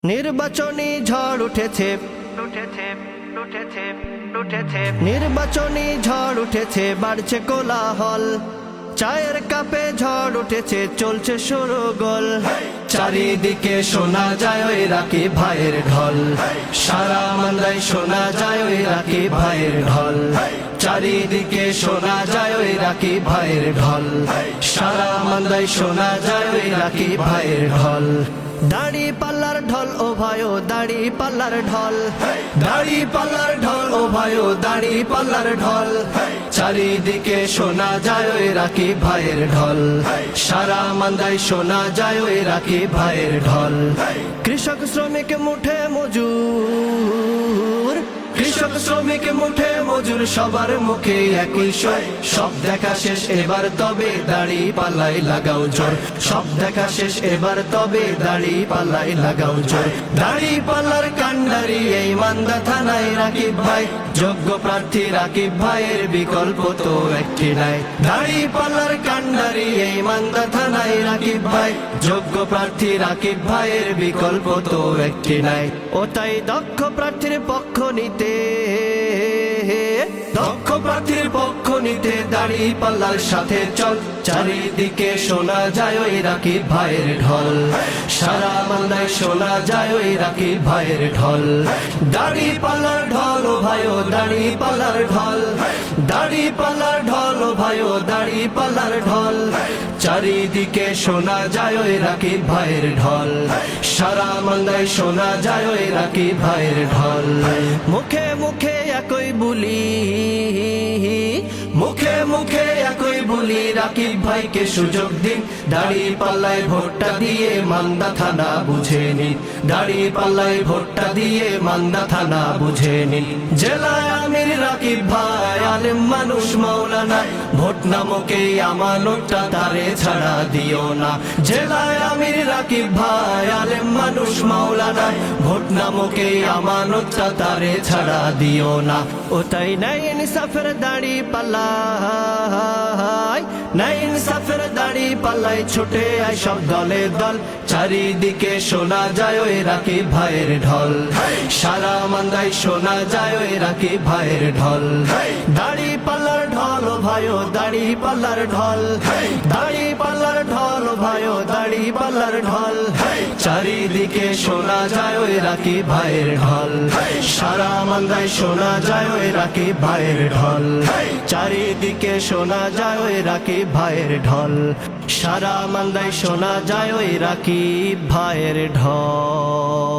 নির্বাচনী ঝড় উঠেছে, নির্বাচনী ঝড় উঠেছে, বাড়ছে কোলাহল। চায়ের কাপে ঝড় উঠেছে, চলছে শোরগোল। চারিদিকে শোনা যায় ওই রাকিব ভাইয়ের ঢল, সারা মান্দায় শোনা যায় ওই রাকিব ভাইয়ের ঢল। চারিদিকে শোনা যায় ওই রাকিব ভাইয়ের ঢল, সারা মান্দায় শোনা যায় ওই রাকিব ভাইয়ের ঢল। দাড়ি পাল্লার ঢল ও ভাইও, দাড়ি পাল্লার ঢল, দাড়ি পাল্লার ঢল ও ভাইও, দাড়ি পাল্লার ঢল। চারিদিকে শোনা যায় ওই রাকিব ভাইয়ের ঢল, সারা মান্দায় শোনা যায় ওই রাকিব ভাইয়ের ঢল। কৃষক শ্রমিক মুঠে মজুর, কৃষক শ্রমিক মুঠে মজুর, সবার মুখে একই সুর। সব দেখা শেষ এবার তবে দাড়ি পাল্লাই লাগাও জোর, সব দেখা শেষ এবার তবে দাড়ি পাল্লাই লাগাও জোর। দাড়ি পাল্লার কান্ডারি এই মান্দা থানায় রাকিব ভাই, যোগ্য প্রার্থী রাকিব ভাইয়ের বিকল্প তো একটি নাই। দাড়ি পাল্লার কান্ডারি এই মান্দা থানায় রাকিব ভাই, যোগ্য প্রার্থী রাকিব ভাইয়ের বিকল্প তো একটি নাই। ও তাই দক্ষ প্রার্থীর পক্ষ নিতে, দক্ষ প্রার্থীর পক্ষ নিতে দাড়ি পাল্লার সাথে চল। চারিদিকে শোনা যায় ওই রাকিব ভাইয়ের ঢল, সারা মান্দায় শোনা যায় ওই রাকিব ভাইয়ের ঢল। দাড়ি পাল্লার ঢল ও ভাইও, দাড়ি পাল্লার ঢল, দাড়ি পাল্লার ঢল ও ভাইও, দাড়ি পাল্লার ঢল। চারিদিকে শোনা যায় ওই রাকিব ভাইয়ের ঢল, সারা মান্দায় শোনা যায় ওই রাকিব ভাইয়ের ঢল। মুখে মুখে একই বুলি, মুখে মুখে একই বলি, রাকিব ভাইকে সুযোগ দিন। দাড়ি পাল্লায় ভোটটা দিয়ে মান্দা থানা বুঝে নিন, দাড়ি পাল্লায় ভোটটা দিয়ে মান্দা থানা বুঝে নিন। জেলায় আমির রাকিব ভাই, আলেম মানুষ মাওলানা, ভোট নামকে আমানতটা তারে ছাড়া দিও না। জেলায় আমির রাকিব ভাই, আলেম মানুষ মাওলানা, ভোট নামকে আমানতটা তারে ছাড়া দিও না। ও তাই নাই ইনসাফের দাড়ি পাল্লাই, নাই ইনসাফের দাড়ি পাল্লাই ছুটে আয় সব দলে দল। চারিদিকে শোনা যায় ওই রাকিব ভাইয়ের ঢল, সারা মান্দায় শোনা যায় ওই রাকিব ভাইয়ের ঢল। দাড়ি পাল্লার ঢল ও ভাইও, দাড়ি পাল্লার ঢল, দাড়ি পাল্লার ঢল ও ভাইও, দাড়ি পাল্লার ঢল। চারিদিকে শোনা যায় ওই রাকিব ভাইয়ের ঢল, সারা মান্দায় শোনা যায় ওই রাকিব ভাইয়ের ঢল। চারিদিকে শোনা যায় ওই রাকিব ভাইয়ের ঢল, সারা মান্দায় শোনা যায় ওই রাকিব ভাইয়ের ঢল।